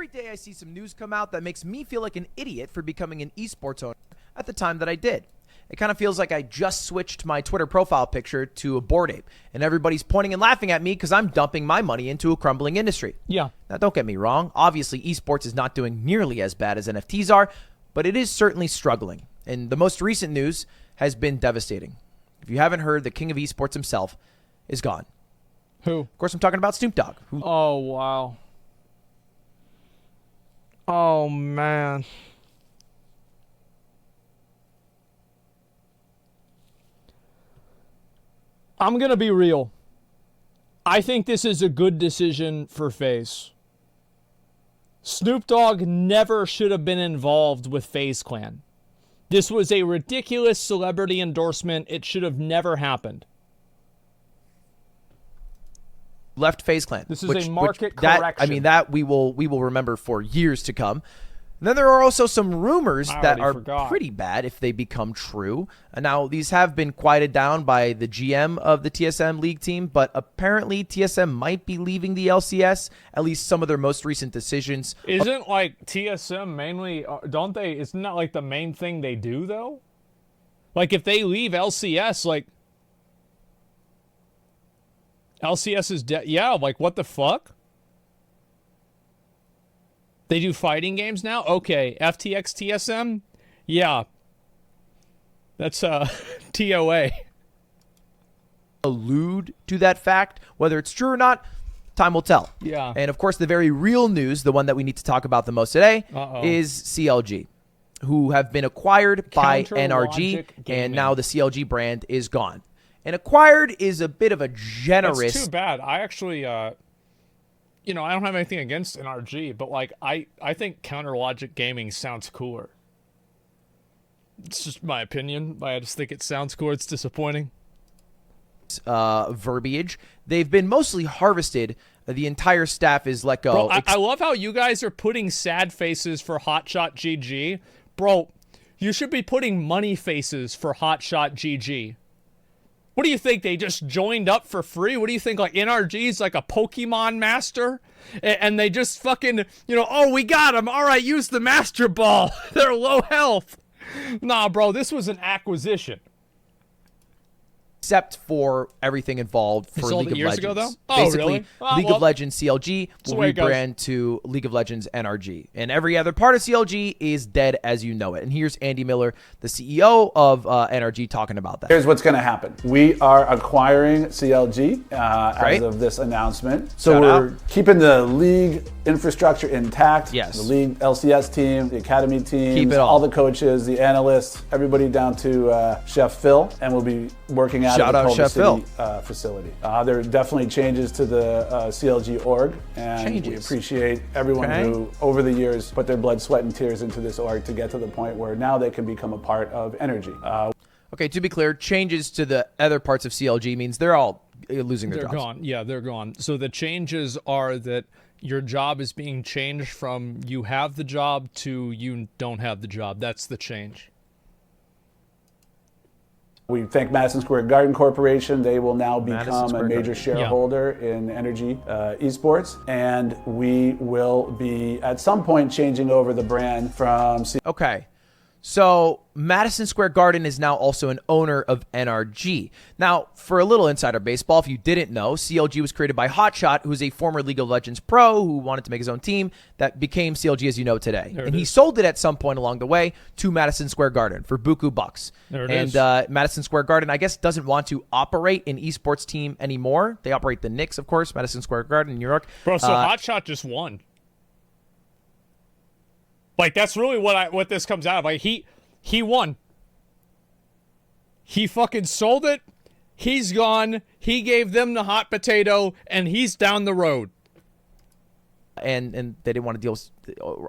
Every day I see some news come out that makes me feel like an idiot for becoming an esports owner at the time that I did. It kind of feels like I just switched my Twitter profile picture to a Bored Ape, and everybody's pointing and laughing at me because I'm dumping my money into a crumbling industry. Yeah. Now, don't get me wrong. Obviously, esports is not doing nearly as bad as NFTs are, but it is certainly struggling. And the most recent news has been devastating. If you haven't heard, the king of esports himself is gone. Who? Of course, I'm talking about Snoop Dogg. Oh, wow. Oh, man. I'm going to be real. I think this is a good decision for FaZe. Snoop Dogg never should have been involved with FaZe Clan. This was a ridiculous celebrity endorsement. It should have never happened. Left FaZe Clan. This is a market correction. I mean, that we will remember for years to come. And then there are also some rumors that are pretty bad if they become true. And now, these have been quieted down by the GM of the TSM League team, but apparently TSM might be leaving the LCS, at least some of their most recent decisions. Isn't like TSM mainly, don't they, isn't that like the main thing they do though? Like if they leave LCS, like LCS is dead. Yeah, like what the fuck? They do fighting games now? Okay, FTX TSM? Yeah. That's TOA. Allude to that fact. Whether it's true or not, time will tell. Yeah. And of course, the very real news, the one that we need to talk about the most today, is CLG, who have been acquired by NRG, and now the CLG brand is gone. And acquired is a bit of a generous... That's too bad. I actually... you know, I don't have anything against NRG, but like I think Counter Logic Gaming sounds cooler. It's just my opinion. I just think it sounds cooler. It's disappointing. Verbiage. They've been mostly harvested. The entire staff is let go. Bro, I love how you guys are putting sad faces for Hotshot GG. Bro, you should be putting money faces for Hotshot GG. What do you think? They just joined up for free? What do you think? Like NRG's like a Pokemon master? And they just fucking, you know, oh, we got them. All right, use the Master Ball. They're low health. Nah, bro, this was an acquisition. Except for everything involved for League of years Legends. Ago, though? Basically, really? League of Legends CLG will rebrand to League of Legends NRG. And every other part of CLG is dead as you know it. And here's Andy Miller, the CEO of NRG, talking about that. Here's what's going to happen. We are acquiring CLG as of this announcement. So we're keeping the League infrastructure intact. Yes. The League LCS team, the Academy team, Keep it all the coaches, the analysts, everybody down to Chef Phil. And we'll be working out of the Culver City facility. There are definitely changes to the CLG org, and we appreciate everyone who, over the years, put their blood, sweat, and tears into this org to get to the point where now they can become a part of Energy. Okay, to be clear, changes to the other parts of CLG means they're all losing their jobs. They're gone. Yeah, they're gone. So the changes are that your job is being changed from you have the job to you don't have the job. That's the change. We thank Madison Square Garden Corporation. They will now become a major shareholder in Energy Esports. And we will be, at some point, changing over the brand from... Okay. So Madison Square Garden is now also an owner of NRG. Now, for a little insider baseball, if you didn't know, CLG was created by Hotshot, who's a former League of Legends pro who wanted to make his own team that became CLG as you know today. And he sold it at some point along the way to Madison Square Garden for buku bucks. And Madison Square Garden, I guess, doesn't want to operate an esports team anymore. They operate the Knicks, of course, Madison Square Garden in New York. Bro, so Hotshot just won. Like, that's really what this comes out of. Like, he won. He fucking sold it. He's gone. He gave them the hot potato, and he's down the road. And they didn't want to deal with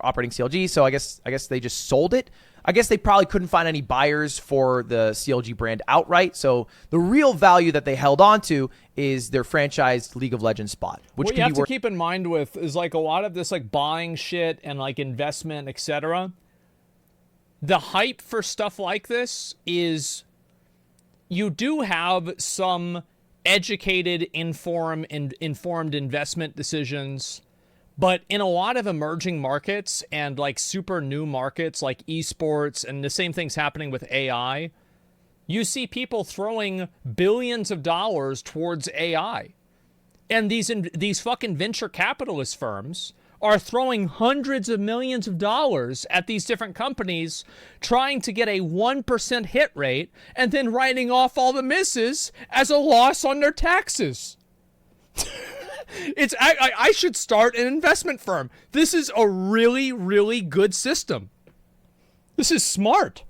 operating CLG, so I guess they just sold it. I guess they probably couldn't find any buyers for the CLG brand outright. So the real value that they held on to is their franchised League of Legends spot. Which what you have to keep in mind with is like a lot of this like buying shit and like investment, etc. The hype for stuff like this is you do have some educated, informed investment decisions, But in a lot of emerging markets and like super new markets like esports, and the same thing's happening with AI, you see people throwing billions of dollars towards AI. And these fucking venture capitalist firms are throwing hundreds of millions of dollars at these different companies, trying to get a 1% hit rate and then writing off all the misses as a loss on their taxes. I should start an investment firm. This is a really, really good system. This is smart.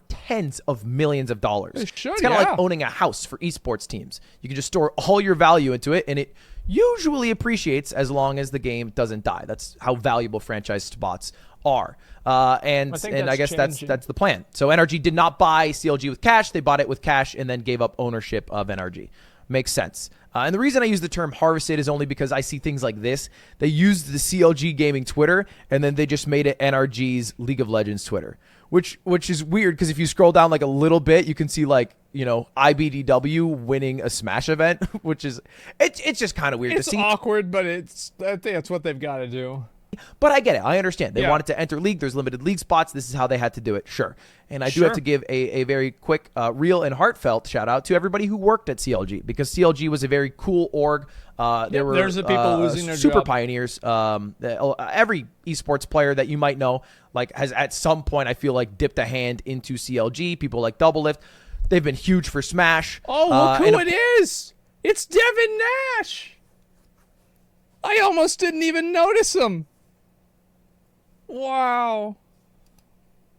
Tens of millions of dollars. It should, it's kind of like owning a house for esports teams. You can just store all your value into it, and it usually appreciates as long as the game doesn't die. That's how valuable franchise spots are. And I guess that's the plan. So NRG did not buy CLG with cash. They bought it with cash and then gave up ownership of NRG. Makes sense. And the reason I use the term harvested is only because I see things like this. They used the CLG Gaming Twitter, and then they just made it NRG's League of Legends Twitter, which is weird because if you scroll down like a little bit, you can see like, you know, IBDW winning a Smash event, which is it's just kind of weird to see. It's awkward, but I think that's what they've got to do. But I get it. I understand. They wanted to enter League. There's limited League spots. This is how they had to do it. Sure. And I do have to give a very quick, real and heartfelt shout out to everybody who worked at CLG, because CLG was a very cool org. There's the people losing their super job. Pioneers. Every esports player that you might know like has at some point, I feel like, dipped a hand into CLG. People like Doublelift. They've been huge for Smash. Oh, look who it is. It's Devin Nash. I almost didn't even notice him. Wow.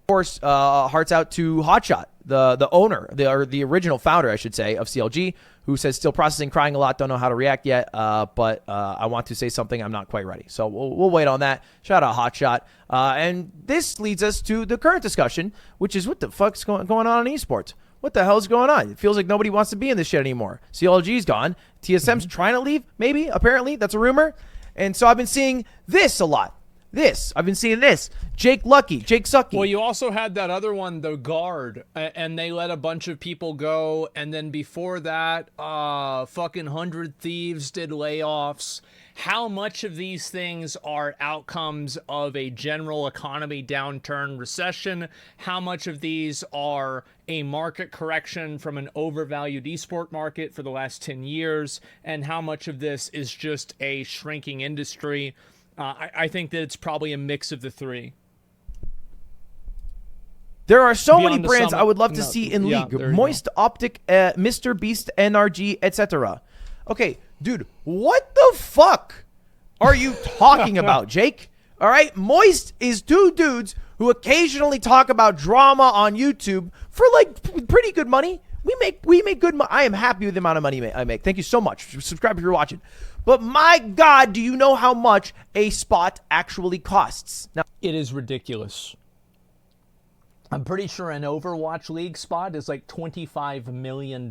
Of course, hearts out to Hotshot, the owner, the original founder, I should say, of CLG, who says still processing, crying a lot, don't know how to react yet, but I want to say something, I'm not quite ready. So we'll wait on that. Shout out Hotshot. And this leads us to the current discussion, which is what the fuck's going on in esports? What the hell's going on? It feels like nobody wants to be in this shit anymore. CLG's gone. TSM's trying to leave, maybe, apparently. That's a rumor. And so I've been seeing this a lot. I've been seeing this. Jake Sucky. Well, you also had that other one, the Guard, and they let a bunch of people go. And then before that, fucking 100 Thieves did layoffs. How much of these things are outcomes of a general economy downturn, recession? How much of these are a market correction from an overvalued esport market for the last 10 years? And how much of this is just a shrinking industry? I think that it's probably a mix of the three. There are so many brands I would love to see in League. Moist, Optic, Mr. Beast, NRG, etc. Okay, dude, what the fuck are you talking about, Jake? All right, Moist is two dudes who occasionally talk about drama on YouTube for like pretty good money. We make good money. I am happy with the amount of money I make. Thank you so much. Subscribe if you're watching. But my God, do you know how much a spot actually costs? Now, it is ridiculous. I'm pretty sure an Overwatch League spot is like $25 million.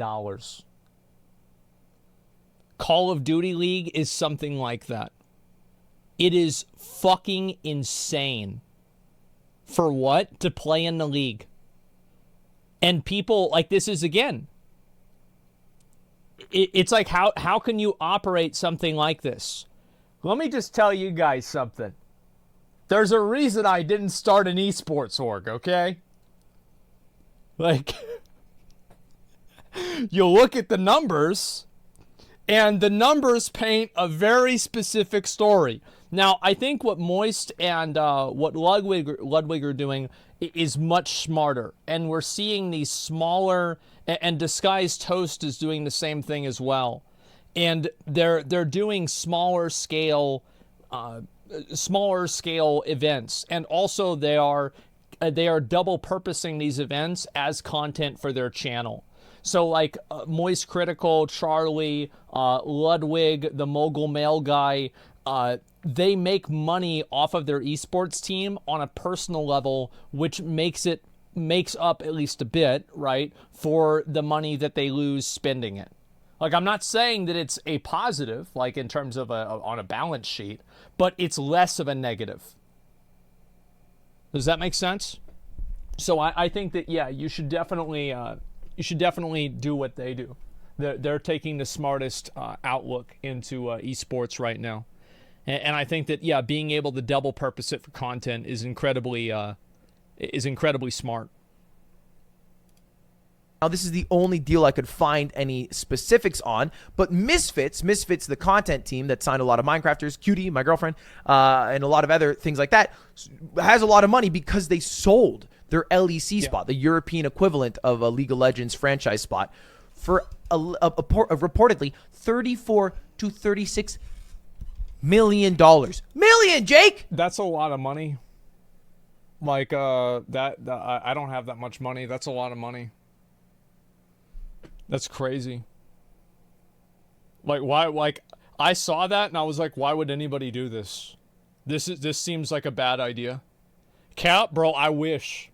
Call of Duty League is something like that. It is fucking insane. For what? To play in the league. And people, like, this is, again, it's like, how can you operate something like this? Let me just tell you guys something. There's a reason I didn't start an esports org, okay? Like, you look at the numbers, and the numbers paint a very specific story. Now, I think what Moist and what Ludwig are doing is much smarter. And we're seeing these smaller, and Disguised Toast is doing the same thing as well. And they're doing smaller scale events. And also they are double purposing these events as content for their channel. So like Moist Critical, Charlie, Ludwig, the Mogul Mail guy, they make money off of their esports team on a personal level, which makes up at least a bit, right, for the money that they lose spending it. Like, I'm not saying that it's a positive, like in terms of on a balance sheet, but it's less of a negative. Does that make sense? So I think that, yeah, you should definitely do what they do. They're taking the smartest outlook into esports right now. And I think that, yeah, being able to double purpose it for content is incredibly smart. Now, this is the only deal I could find any specifics on, but Misfits, the content team that signed a lot of Minecrafters, Cutie, my girlfriend, and a lot of other things like that, has a lot of money because they sold their LEC spot, the European equivalent of a League of Legends franchise spot, for reportedly $34 to $36 million. Million, Jake! That's a lot of money. Like, I don't have that much money. That's a lot of money. That's crazy. Like, why? Like, I saw that and I was like, why would anybody do this? This seems like a bad idea. Cap, bro, I wish.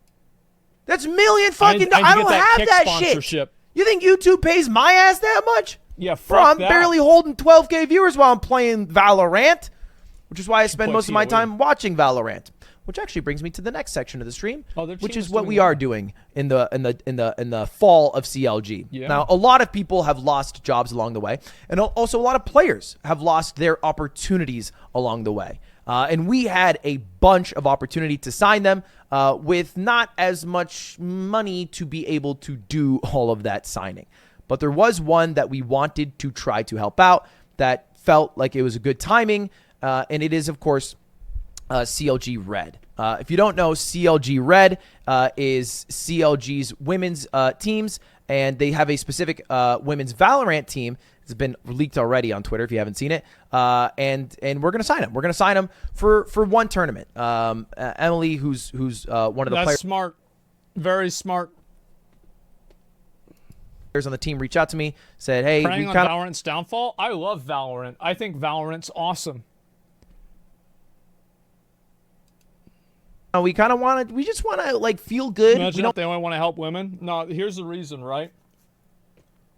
That's million fucking dollars. I don't have that shit. You think YouTube pays my ass that much? Yeah, fuck bro, I'm that. barely holding 12K viewers while I'm playing Valorant, which is why I spend most of my time watching Valorant. Which actually brings me to the next section of the stream, which is what we are doing in the fall of CLG. Yeah. Now, a lot of people have lost jobs along the way, and also a lot of players have lost their opportunities along the way. And we had a bunch of opportunity to sign them with not as much money to be able to do all of that signing. But there was one that we wanted to try to help out that felt like it was a good timing, and it is, of course, CLG Red. If you don't know, CLG Red is CLG's women's teams, and they have a specific women's Valorant team. It's been leaked already on Twitter if you haven't seen it. And we're gonna sign them. We're gonna sign them for one tournament. Emily, who's one of the players. That's smart, very smart. On the team reached out to me, said, "Hey, preying on Valorant's downfall. I love Valorant. I think Valorant's awesome." We kind of want to. We just want to like feel good. Imagine if they only want to help women. No, here's the reason, right?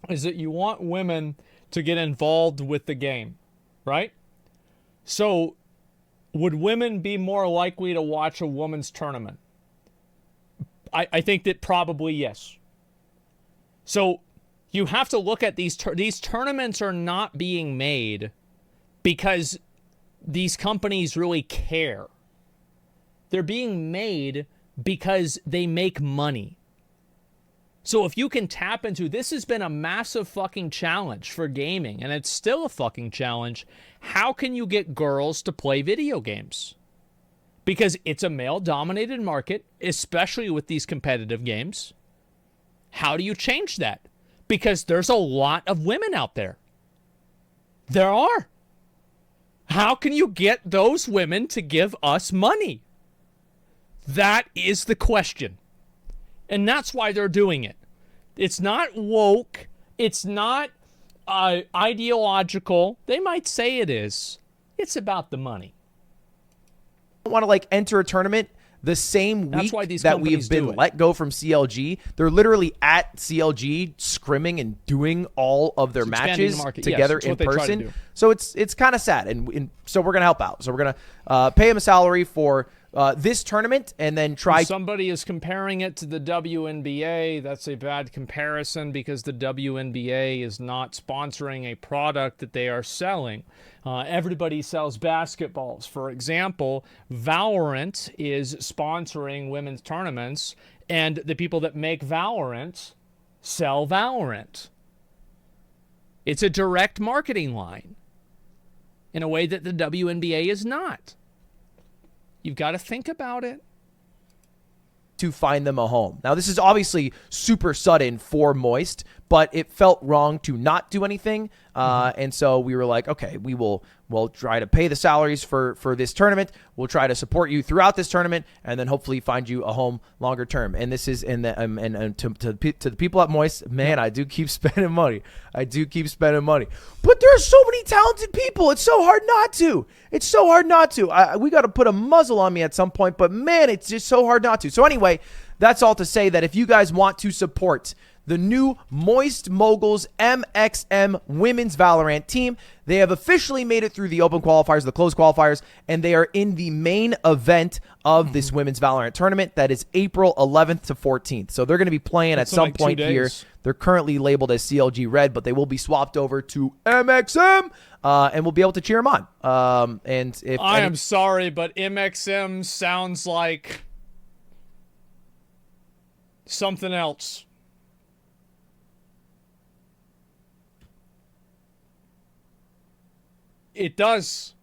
Is that you want women to get involved with the game, right? So, would women be more likely to watch a women's tournament? I think that probably yes. So, you have to look at these tournaments are not being made because these companies really care. They're being made because they make money. So if you can tap into, this has been a massive fucking challenge for gaming, and it's still a fucking challenge. How can you get girls to play video games? Because it's a male-dominated market, especially with these competitive games. How do you change that? Because there's a lot of women out there. There are. How can you get those women to give us money? That is the question. And that's why they're doing it. It's not woke. It's not ideological. They might say it is. It's about the money. I want to like enter a tournament the same week that we have been let go from CLG. They're literally at CLG scrimming and doing all of their matches together in person. So it's kind of sad. And so we're going to help out. So we're going to pay him a salary for this tournament and then try. Somebody is comparing it to the WNBA. That's a bad comparison because the WNBA is not sponsoring a product that they are selling. Everybody sells basketballs. For example, Valorant is sponsoring women's tournaments, and the people that make Valorant sell Valorant. It's a direct marketing line in a way that the WNBA is not. You've got to think about it. To find them a home. Now, this is obviously super sudden for Moist, but it felt wrong to not do anything. And so we were like, okay, we'll try to pay the salaries for this tournament. We'll try to support you throughout this tournament, and then hopefully find you a home longer term. And this is in the and to the people at Moist, man, I do keep spending money. But there's so many talented people. It's so hard not to. We got to put a muzzle on me at some point, but man, it's just so hard not to. So anyway, that's all to say that if you guys want to support the new Moist Moguls MXM Women's Valorant team, they have officially made it through the open qualifiers, the closed qualifiers, and they are in the main event of this Women's Valorant tournament. That is April 11th to 14th. So they're going to be playing at some point here. They're currently labeled as CLG Red, but they will be swapped over to MXM and we'll be able to cheer him on. And if I am sorry, but MXM sounds like something else. It does.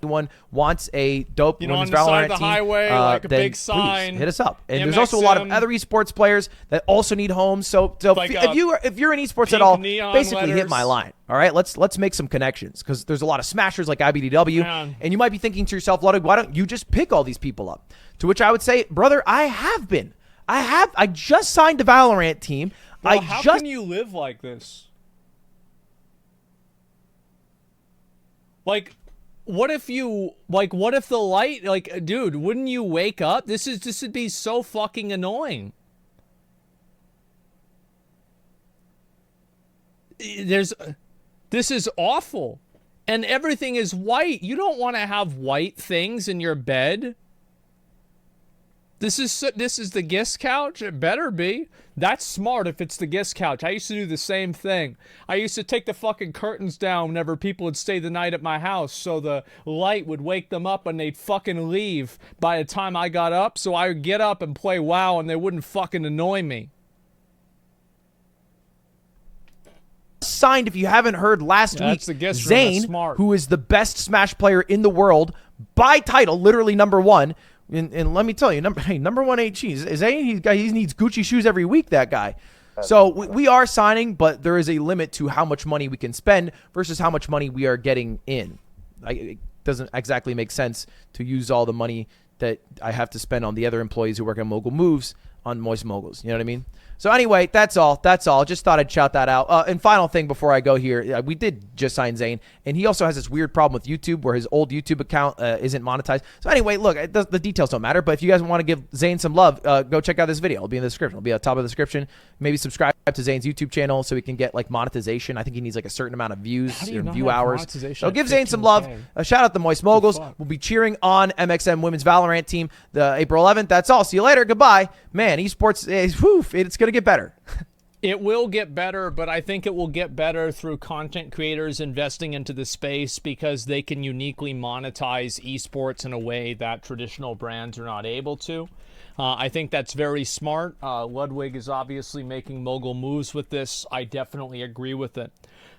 anyone wants a dope on women's the side Valorant of the team, highway, like a then big sign, please hit us up. And there's also a lot of other esports players that also need homes. So like if you're in esports at all, basically hit my letters. line. All right, let's make some connections, because there's a lot of smashers like IBDW, Man. and you might be thinking to yourself, Ludwig, why don't you just pick all these people up? To which I would say, brother, I have been. I just signed the Valorant team. Well, how can you live like this? Like, what if the light, like, dude, wouldn't you wake up? This would be so fucking annoying. This is awful. And everything is white. You don't want to have white things in your bed. This is the guest couch? It better be. That's smart if it's the guest couch. I used to do the same thing. I used to take the fucking curtains down whenever people would stay the night at my house, so the light would wake them up and they'd fucking leave by the time I got up, so I would get up and play WoW and they wouldn't fucking annoy me. Signed, if you haven't heard, last week, Zane, who is the best Smash player in the world by title, literally #1. And let me tell you, number one HG, Zane, he needs Gucci shoes every week, that guy. So we are signing, but there is a limit to how much money we can spend versus how much money we are getting in. It doesn't exactly make sense to use all the money that I have to spend on the other employees who work at Mogul Moves on Moist Moguls. You know what I mean? So anyway, that's all. Just thought I'd shout that out. And final thing before I go here, we did just sign Zane, and he also has this weird problem with YouTube where his old YouTube account isn't monetized. So anyway, look, the details don't matter, but if you guys want to give Zane some love, go check out this video. It'll be in the description. It'll be at the top of the description. Maybe subscribe to Zane's YouTube channel so he can get like monetization. I think he needs like a certain amount of views or view hours. So give Zane some love. Shout out the Moist Moguls. We'll be cheering on MXM Women's Valorant team the April 11th. That's all. See you later. Goodbye. Man, esports, it's going to get better. It will get better, but I think it will get better through content creators investing into the space, because they can uniquely monetize esports in a way that traditional brands are not able to. I think that's very smart. Ludwig is obviously making mogul moves with this. I definitely agree with it.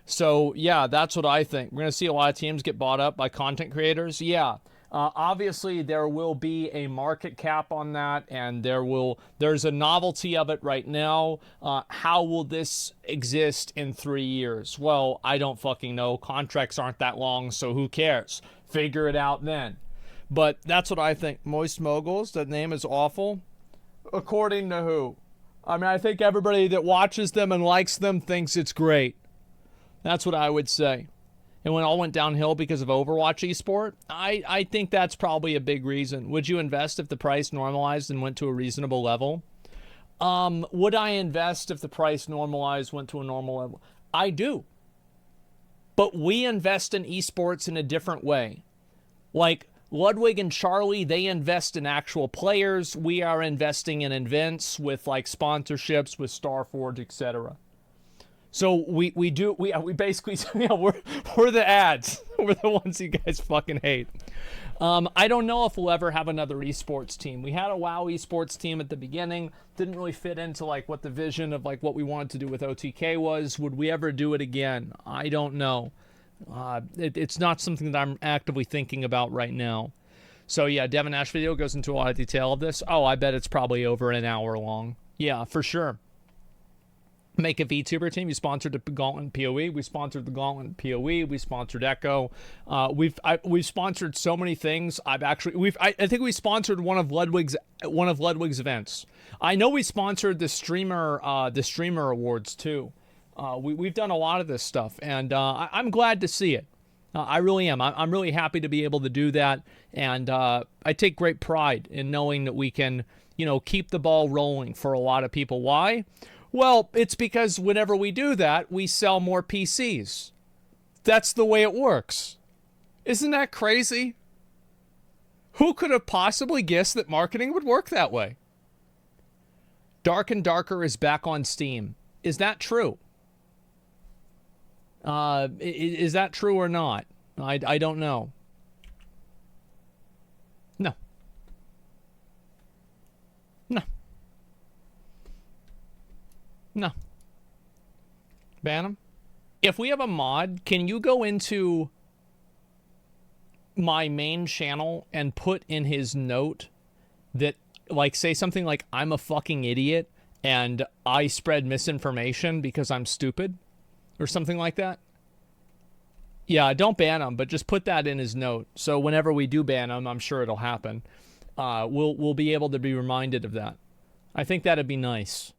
So, yeah, that's what I think. We're going to see a lot of teams get bought up by content creators. Yeah. Obviously, there will be a market cap on that, and there's a novelty of it right now. How will this exist in 3 years? Well, I don't fucking know. Contracts aren't that long, so who cares? Figure it out then. But that's what I think. Moist Moguls, that name is awful. According to who? I mean, I think everybody that watches them and likes them thinks it's great. That's what I would say. And when it all went downhill because of Overwatch esport, I think that's probably a big reason. Would you invest if the price normalized and went to a reasonable level? Would I invest if the price normalized, went to a normal level? I do. But we invest in esports in a different way. Like Ludwig and Charlie, they invest in actual players. We are investing in events with like sponsorships with Starforge, etc. So we basically, we're the ads. We're the ones you guys fucking hate. I don't know if we'll ever have another esports team. We had a WoW esports team at the beginning. Didn't really fit into like what the vision of like what we wanted to do with OTK was. Would we ever do it again? I don't know. It's not something that I'm actively thinking about right now. So yeah, Devin Ash video goes into a lot of detail of this. Oh, I bet it's probably over an hour long. Yeah, for sure. Make a VTuber team. You sponsored the Gauntlet PoE. We sponsored the Gauntlet PoE. We sponsored Echo. We've sponsored so many things. I think we sponsored one of Ludwig's events. I know we sponsored the streamer awards too. We've done a lot of this stuff, and I'm glad to see it. I really am. I'm really happy to be able to do that, and I take great pride in knowing that we can, keep the ball rolling for a lot of people. Why? Well, it's because whenever we do that, we sell more PCs. That's the way it works. Isn't that crazy? Who could have possibly guessed that marketing would work that way? Dark and Darker is back on Steam. Is that true? Is that true or not? I don't know. No. No. No. Ban him? If we have a mod, can you go into my main channel and put in his note that, like, say something like, I'm a fucking idiot and I spread misinformation because I'm stupid? Or something like that? Yeah, don't ban him, but just put that in his note. So whenever we do ban him, I'm sure it'll happen. We'll be able to be reminded of that. I think that'd be nice.